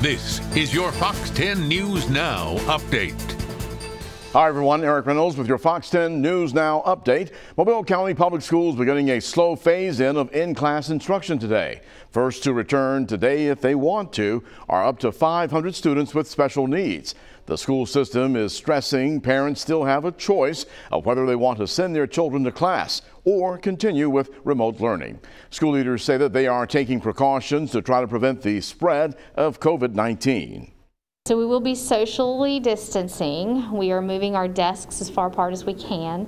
This is your Fox 10 News Now update. Hi everyone, Eric Reynolds with your Fox 10 News Now update. Mobile County Public Schools beginning a slow phase-in of in-class instruction today. First to return today if they want to are up to 500 students with special needs. The school system is stressing parents still have a choice of whether they want to send their children to class or continue with remote learning. School leaders say that they are taking precautions to try to prevent the spread of COVID-19. So we will be socially distancing. We are moving our desks as far apart as we can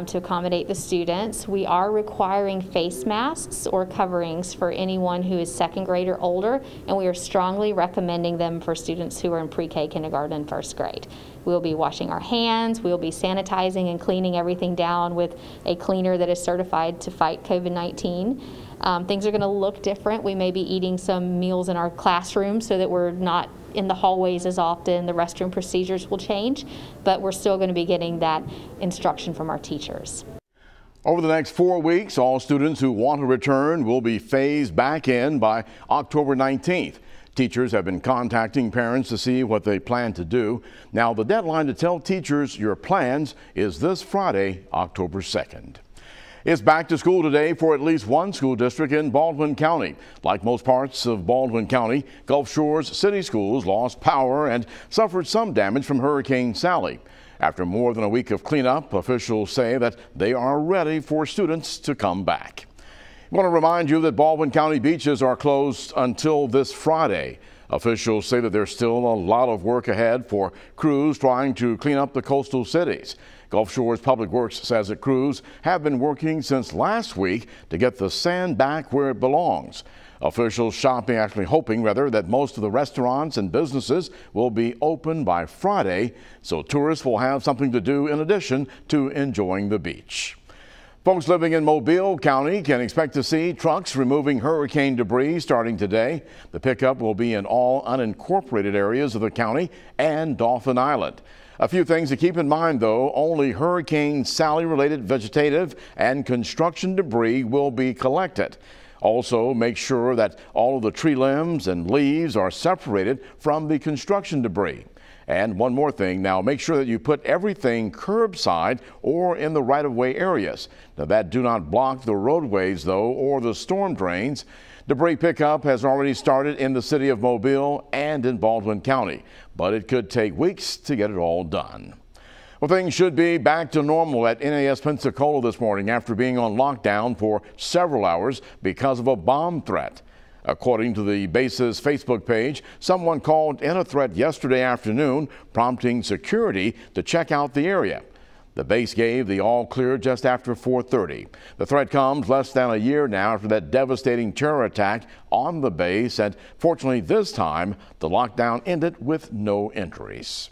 to accommodate the students. We are requiring face masks or coverings for anyone who is second grade or older, and we are strongly recommending them for students who are in pre-K, kindergarten, and first grade. We'll be washing our hands, we'll be sanitizing and cleaning everything down with a cleaner that is certified to fight COVID-19. Things are going to look different. We may be eating some meals in our classroom so that we're not in the hallways as often. The restroom procedures will change, but we're still going to be getting that instruction from our teachers. Over the next 4 weeks, all students who want to return will be phased back in by October 19th. Teachers have been contacting parents to see what they plan to do. Now, the deadline to tell teachers your plans is this Friday, October 2nd. It's back to school today for at least one school district in Baldwin County. Like most parts of Baldwin County, Gulf Shores city schools lost power and suffered some damage from Hurricane Sally. After more than a week of cleanup, officials say that they are ready for students to come back. I want to remind you that Baldwin County beaches are closed until this Friday. Officials say that there's still a lot of work ahead for crews trying to clean up the coastal cities. Gulf Shores Public Works says that crews have been working since last week to get the sand back where it belongs. Officials hoping that most of the restaurants and businesses will be open by Friday, so tourists will have something to do in addition to enjoying the beach. Folks living in Mobile County can expect to see trucks removing hurricane debris starting today. The pickup will be in all unincorporated areas of the county and Dauphin Island. A few things to keep in mind, though. Only Hurricane Sally-related vegetative and construction debris will be collected. Also, make sure that all of the tree limbs and leaves are separated from the construction debris. And one more thing, now make sure that you put everything curbside or in the right-of-way areas. Now that do not block the roadways, though, or the storm drains. Debris pickup has already started in the city of Mobile and in Baldwin County, but it could take weeks to get it all done. Well, things should be back to normal at NAS Pensacola this morning after being on lockdown for several hours because of a bomb threat. According to the base's Facebook page, someone called in a threat yesterday afternoon, prompting security to check out the area. The base gave the all clear just after 4:30. The threat comes less than a year now after that devastating terror attack on the base, and fortunately this time the lockdown ended with no injuries.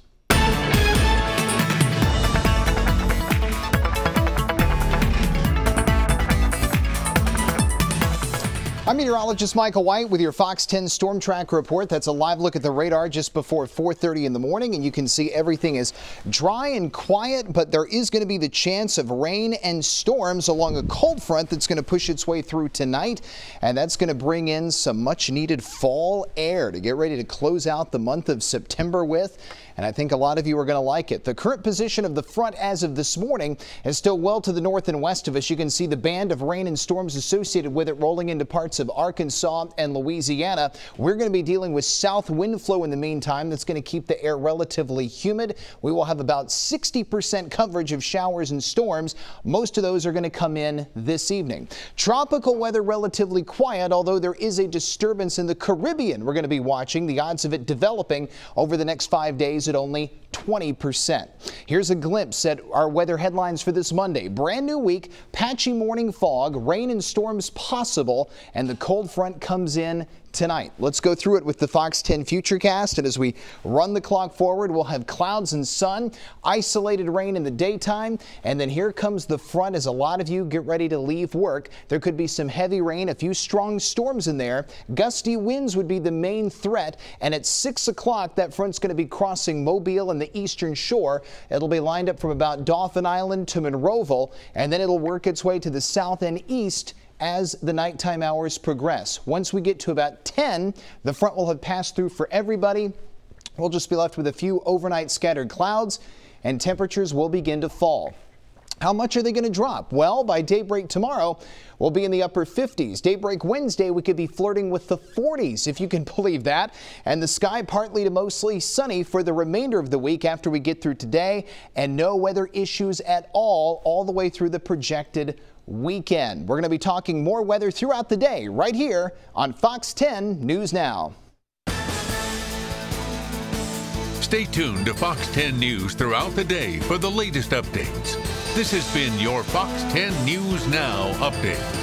I'm meteorologist Michael White with your Fox 10 Storm Track report. That's a live look at the radar just before 4:30 in the morning, and you can see everything is dry and quiet, but there is going to be the chance of rain and storms along a cold front that's going to push its way through tonight, and that's going to bring in some much needed fall air to get ready to close out the month of September with. And I think a lot of you are going to like it. The current position of the front as of this morning is still well to the north and west of us. You can see the band of rain and storms associated with it rolling into parts of Arkansas and Louisiana. We're going to be dealing with south wind flow in the meantime. That's going to keep the air relatively humid. We will have about 60% coverage of showers and storms. Most of those are going to come in this evening. Tropical weather relatively quiet, although there is a disturbance in the Caribbean. We're going to be watching the odds of it developing over the next 5 days at only 20%. Here's a glimpse at our weather headlines for this Monday. Brand new week, patchy morning fog, rain and storms possible, and the cold front comes in tonight. Let's go through it with the Fox 10 Futurecast, and as we run the clock forward, we'll have clouds and sun, isolated rain in the daytime, and then here comes the front as a lot of you get ready to leave work. There could be some heavy rain, a few strong storms in there. Gusty winds would be the main threat, and at 6 o'clock, that front's going to be crossing Mobile and the eastern shore. It'll be lined up from about Dauphin Island to Monroeville, and then it'll work its way to the south and east as the nighttime hours progress. Once we get to about 10, the front will have passed through for everybody. We'll just be left with a few overnight scattered clouds, and temperatures will begin to fall. How much are they going to drop? Well, by daybreak tomorrow, we'll be in the upper 50s. Daybreak Wednesday, we could be flirting with the 40s, if you can believe that. And the sky partly to mostly sunny for the remainder of the week after we get through today, and no weather issues at all the way through the projected weekend. We're going to be talking more weather throughout the day right here on Fox 10 News Now. Stay tuned to Fox 10 News throughout the day for the latest updates. This has been your Fox 10 News Now update.